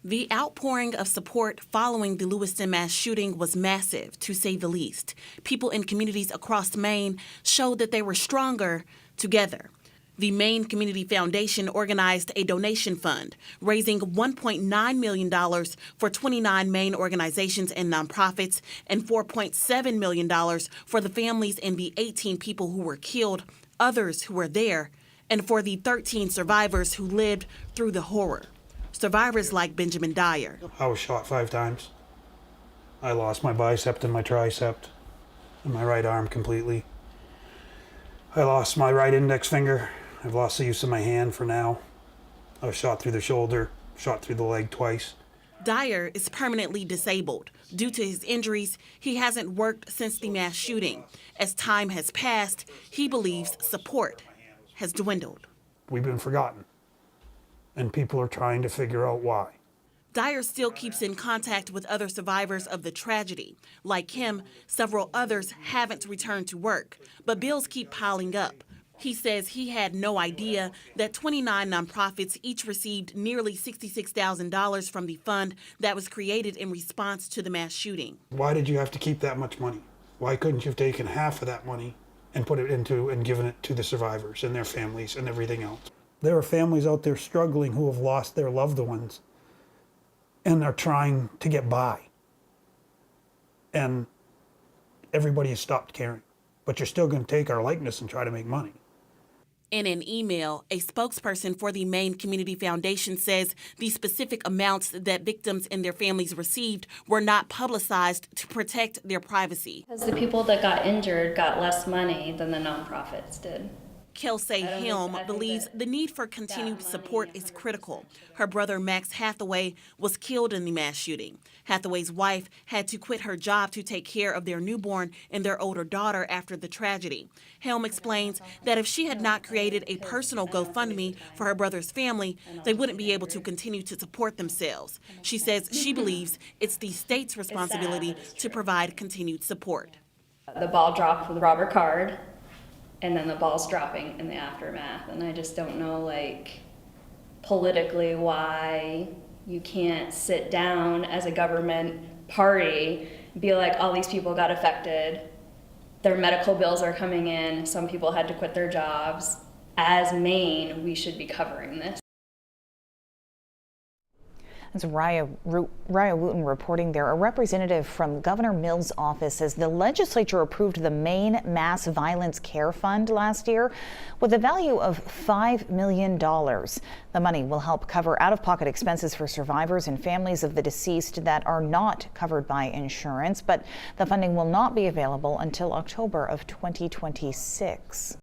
The outpouring of support following the Lewiston mass shooting was massive, to say the least. People in communities across Maine showed that they were stronger together. The Maine Community Foundation organized a donation fund, raising $1.9 million for 29 Maine organizations and nonprofits and $4.7 million for the families and the 18 people who were killed, others who were there, and for the 13 survivors who lived through the horror. Survivors like Benjamin Dyer. I was shot 5 times. I lost my bicep and my tricep and my right arm completely. I lost my right index finger. I've lost the use of my hand for now. I was shot through the shoulder, shot through the leg twice. Dyer is permanently disabled. Due to his injuries, he hasn't worked since the mass shooting. As time has passed, he believes support has dwindled. We've been forgotten, and people are trying to figure out why. Dyer still keeps in contact with other survivors of the tragedy. Like him, several others haven't returned to work, but bills keep piling up. He says he had no idea that 29 nonprofits each received nearly $66,000 from the fund that was created in response to the mass shooting. Why did you have to keep that much money? Why couldn't you have taken half of that money and put it into and given it to the survivors and their families and everything else? There are families out there struggling who have lost their loved ones and are trying to get by. And everybody has stopped caring. But you're still going to take our likeness and try to make money. In an email, a spokesperson for the Maine Community Foundation says the specific amounts that victims and their families received were not publicized to protect their privacy. Because the people that got injured got less money than the nonprofits did. Kelsey Helm believes the need for continued support is critical. Her brother Max Hathaway was killed in the mass shooting. Hathaway's wife had to quit her job to take care of their newborn and their older daughter after the tragedy. Helm explains that if she had not created a personal GoFundMe for her brother's family, they wouldn't be able to continue to support themselves. She says she believes it's the state's responsibility to provide continued support. The ball dropped with Robert Card, and then the ball's dropping in the aftermath. And I just don't know, like, politically why you can't sit down as a government party, be like, all these people got affected, their medical bills are coming in, some people had to quit their jobs. As Maine, we should be covering this. That's Raya Wooten reporting there. A representative from Governor Mills' office says the legislature approved the Maine Mass Violence Care Fund last year with a value of $5 million. The money will help cover out-of-pocket expenses for survivors and families of the deceased that are not covered by insurance, but the funding will not be available until October of 2026.